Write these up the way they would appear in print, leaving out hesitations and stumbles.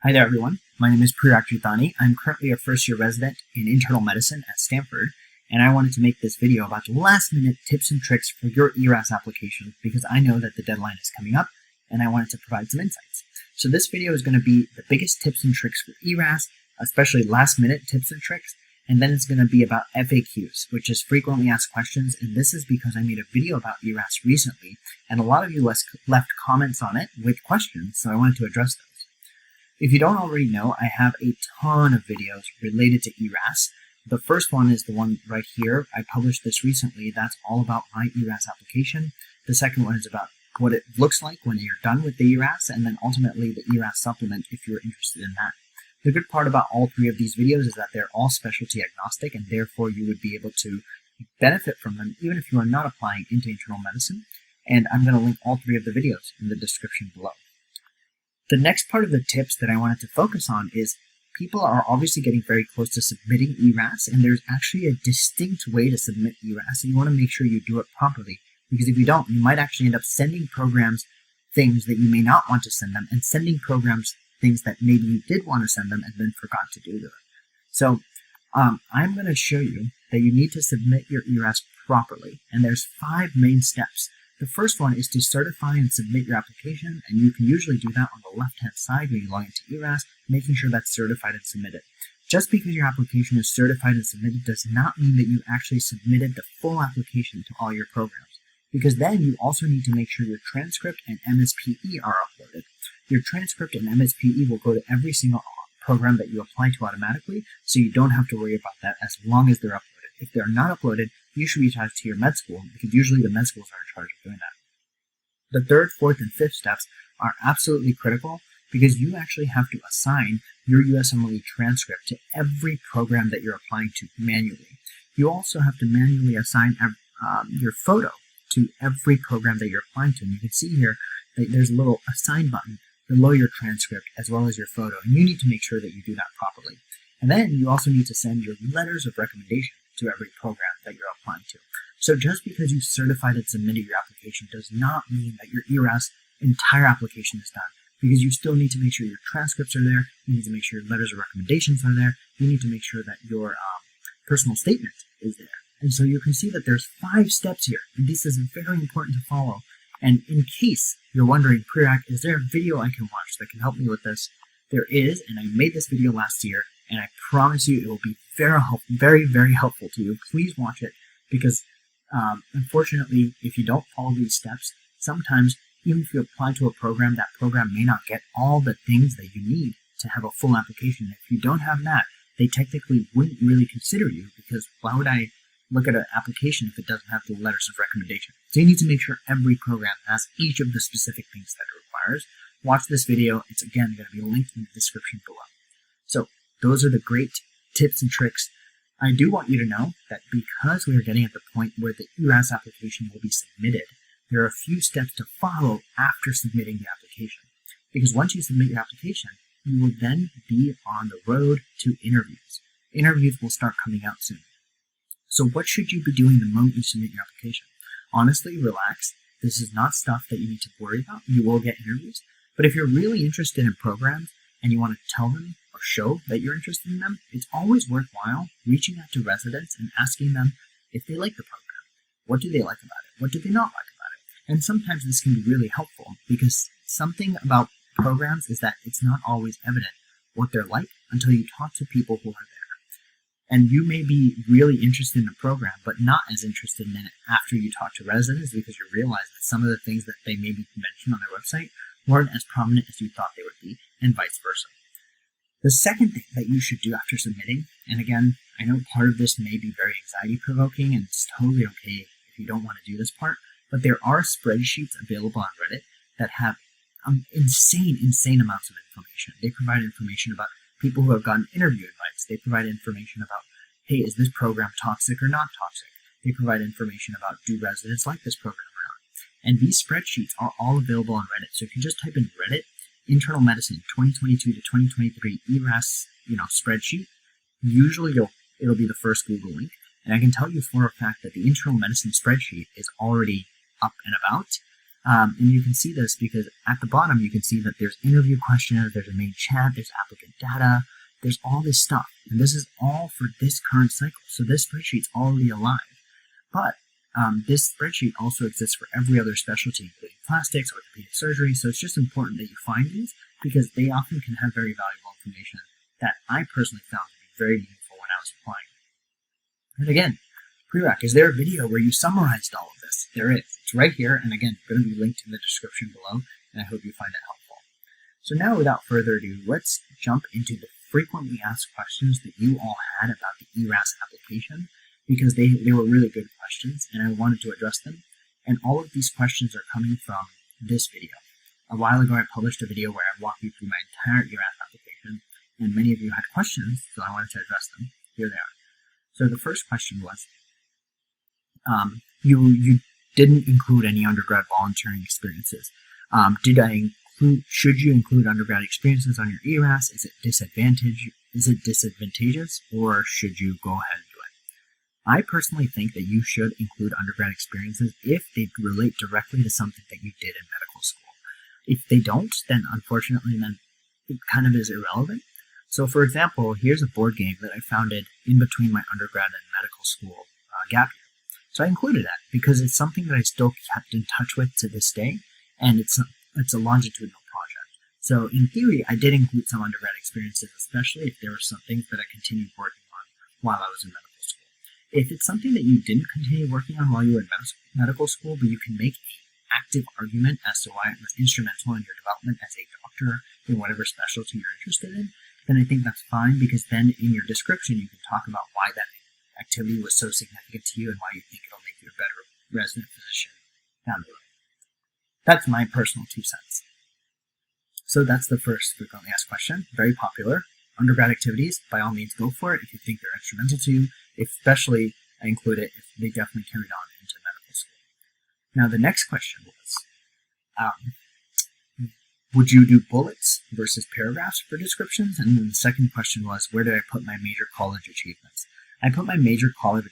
Hi there, everyone. My name is Prerak Juthani. I'm currently a first-year resident in internal medicine at Stanford, and I wanted to make this video about last-minute tips and tricks for your ERAS application because I know that the deadline is coming up, and I wanted to provide some insights. So this video is going to be the biggest tips and tricks for ERAS, especially last-minute tips and tricks, and then it's going to be about FAQs, which is frequently asked questions, and this is because I made a video about ERAS recently, and a lot of you left comments on it with questions, so I wanted to address those. If you don't already know, I have a ton of videos related to ERAS. The first one is the one right here. I published this recently. That's all about MyERAS application. The second one is about what it looks like when you're done with the ERAS, and then ultimately the ERAS supplement if you're interested in that. The good part about all three of these videos is that they're all specialty agnostic, and therefore you would be able to benefit from them even if you are not applying into internal medicine. And I'm going to link all three of the videos in the description below. The next part of the tips that I wanted to focus on is people are obviously getting very close to submitting ERAS, and there's actually a distinct way to submit ERAS, and you want to make sure you do it properly, because if you don't, you might actually end up sending programs things that you may not want to send them, and sending programs things that maybe you did want to send them and then forgot to do them. So I'm going to show you that you need to submit your ERAS properly, and there's 5 main steps. The first one is to certify and submit your application, and you can usually do that on the left-hand side when you log into ERAS, making sure that's certified and submitted. Just because your application is certified and submitted does not mean that you actually submitted the full application to all your programs, because then you also need to make sure your transcript and MSPE are uploaded. Your transcript and MSPE will go to every single program that you apply to automatically, so you don't have to worry about that as long as they're uploaded. If they're not uploaded, you should reach out to your med school, because usually the med schools are in charge of doing that. The third, fourth, and fifth steps are absolutely critical because you actually have to assign your USMLE transcript to every program that you're applying to manually. You also have to manually assign your photo to every program that you're applying to. And you can see here that there's a little assign button below your transcript as well as your photo, and you need to make sure that you do that properly. And then you also need to send your letters of recommendation to every program that you're applying to. So just because you certified and submitted your application does not mean that your ERAS entire application is done, because you still need to make sure your transcripts are there, you need to make sure your letters of recommendations are there, you need to make sure that your personal statement is there. And so you can see that there's 5 steps here, and this is very important to follow. And in case you're wondering, Prerak, is there a video I can watch that can help me with this? There is, and I made this video last year, and I promise you it will be very, very helpful to you. Please watch it, because unfortunately, if you don't follow these steps, sometimes even if you apply to a program, that program may not get all the things that you need to have a full application. If you don't have that, they technically wouldn't really consider you, because why would I look at an application if it doesn't have the letters of recommendation? So you need to make sure every program has each of the specific things that it requires. Watch this video. It's again going to be linked in the description below. So those are the great tips and tricks. I do want you to know that because we are getting at the point where the ERAS application will be submitted, there are a few steps to follow after submitting the application. Because once you submit your application, you will then be on the road to interviews. Interviews will start coming out soon. So what should you be doing the moment you submit your application? Honestly, relax. This is not stuff that you need to worry about. You will get interviews. But if you're really interested in programs and you want to tell them or show that you're interested in them, it's always worthwhile reaching out to residents and asking them if they like the program. What do they like about it? What do they not like about it? And sometimes this can be really helpful, because something about programs is that it's not always evident what they're like until you talk to people who are there. And you may be really interested in a program, but not as interested in it after you talk to residents, because you realize that some of the things that they maybe mentioned on their website weren't as prominent as you thought they would be, and vice versa. The second thing that you should do after submitting, and again, I know part of this may be very anxiety-provoking, and it's totally okay if you don't want to do this part, but there are spreadsheets available on Reddit that have insane amounts of information. They provide information about people who have gotten interview invites. They provide information about, hey, is this program toxic or not toxic? They provide information about, do residents like this program or not? And these spreadsheets are all available on Reddit. So if you just type in Reddit, Internal Medicine 2022 to 2023 ERAS, spreadsheet, usually it'll be the first Google link. And I can tell you for a fact that the internal medicine spreadsheet is already up and about. And you can see this because at the bottom you can see that there's interview questions, there's a main chat, there's applicant data, there's all this stuff. And this is all for this current cycle. So this spreadsheet's already alive. But this spreadsheet also exists for every other specialty, including plastics, orthopedic surgery. So it's just important that you find these because they often can have very valuable information that I personally found to be very meaningful when I was applying. And again, Prerak, is there a video where you summarized all of this? There is. It's right here, and again, it's going to be linked in the description below, and I hope you find it helpful. So now, without further ado, let's jump into the frequently asked questions that you all had about the ERAS application, because they were really good questions, and I wanted to address them. And all of these questions are coming from this video. A while ago, I published a video where I walked you through my entire ERAS application, and many of you had questions, so I wanted to address them. Here they are. So the first question was, you didn't include any undergrad volunteering experiences. Should you include undergrad experiences on your ERAS? Is it disadvantageous, or should you go ahead and do it? I personally think that you should include undergrad experiences if they relate directly to something that you did in medical school. If they don't, then unfortunately, then it kind of is irrelevant. So for example, here's a board game that I founded in between my undergrad and medical school gap year. So I included that because it's something that I still kept in touch with to this day, and it's a longitudinal project. So in theory, I did include some undergrad experiences, especially if there were some things that I continued working on while I was in medical school. If it's something that you didn't continue working on while you were in medical school, but you can make an active argument as to why it was instrumental in your development as a doctor in whatever specialty you're interested in, then I think that's fine, because then in your description you can talk about why that activity was so significant to you and why you think it'll make you a better resident physician down the road. That's my personal 2 cents. So that's the first frequently asked question. Very popular. Undergrad activities, by all means go for it if you think they're instrumental to you. Especially, I include it if they definitely carried on into medical school. Now the next question was, would you do bullets versus paragraphs for descriptions? And then the second question was, where did I put my major college achievements? I put my major college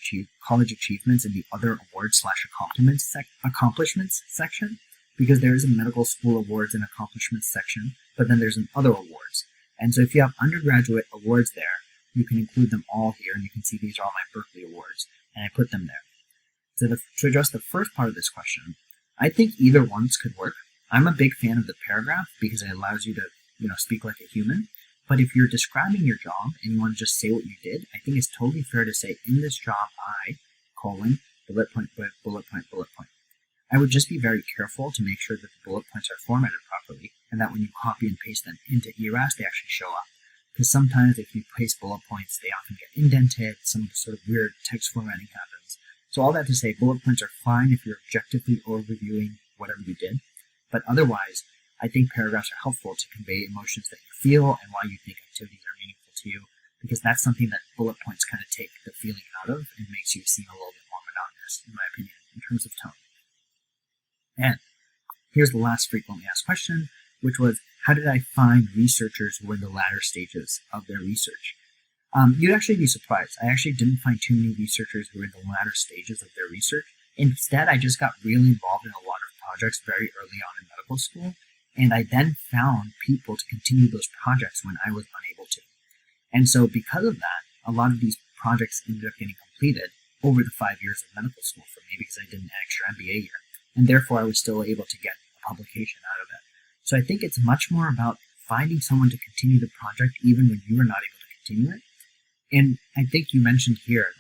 achievements in the other awards/accomplishments section, because there is a medical school awards and accomplishments section, but then there's an other awards. And so if you have undergraduate awards there, you can include them all here, and you can see these are all my Berkeley awards, and I put them there. So to address the first part of this question, I think either ones could work. I'm a big fan of the paragraph because it allows you to, speak like a human. But if you're describing your job and you want to just say what you did, I think it's totally fair to say, in this job, bullet point, bullet point, bullet point. I would just be very careful to make sure that the bullet points are formatted properly, and that when you copy and paste them into ERAS, they actually show up. Because sometimes if you paste bullet points, they often get indented, some sort of weird text formatting happens. So all that to say, bullet points are fine if you're objectively overviewing whatever you did. But otherwise, I think paragraphs are helpful to convey emotions that you feel and why you think activities are meaningful to you, because that's something that bullet points kind of take the feeling out of and makes you seem a little bit more monotonous, in my opinion, in terms of tone. And here's the last frequently asked question, which was, how did I find researchers who were in the latter stages of their research? You'd actually be surprised. I actually didn't find too many researchers who were in the latter stages of their research. Instead, I just got really involved in a lot of projects very early on in medical school, and I then found people to continue those projects when I was unable to. And so because of that, a lot of these projects ended up getting completed over the 5 years of medical school for me, because I did an extra MBA year. And therefore, I was still able to get a publication out of it. So I think it's much more about finding someone to continue the project even when you are not able to continue it. And I think you mentioned here,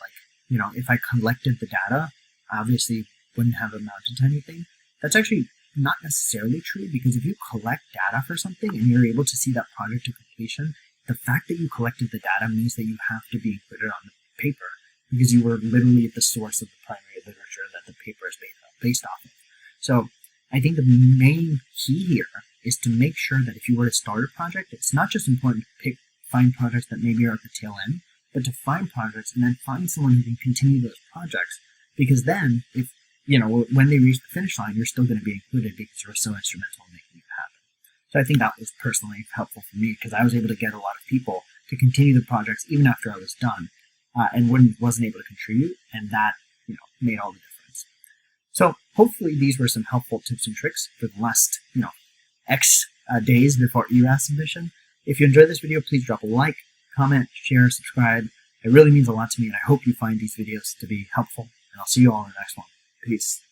if I collected the data, obviously wouldn't have amounted to anything. That's actually not necessarily true, because if you collect data for something and you're able to see that project to completion, the fact that you collected the data means that you have to be included on the paper, because you were literally at the source of the primary literature that the paper is based off of. So I think the main key here is to make sure that if you were to start a project, it's not just important to find projects that maybe are at the tail end, but to find projects and then find someone who can continue those projects, because then if when they reach the finish line, you're still going to be included because you were so instrumental in making it happen. So I think that was personally helpful for me, because I was able to get a lot of people to continue the projects even after I was done, and wasn't able to contribute, and that made all the difference. So hopefully these were some helpful tips and tricks for the last, X days before ERAS submission. If you enjoyed this video, please drop a like, comment, share, subscribe. It really means a lot to me, and I hope you find these videos to be helpful. And I'll see you all in the next one. Peace.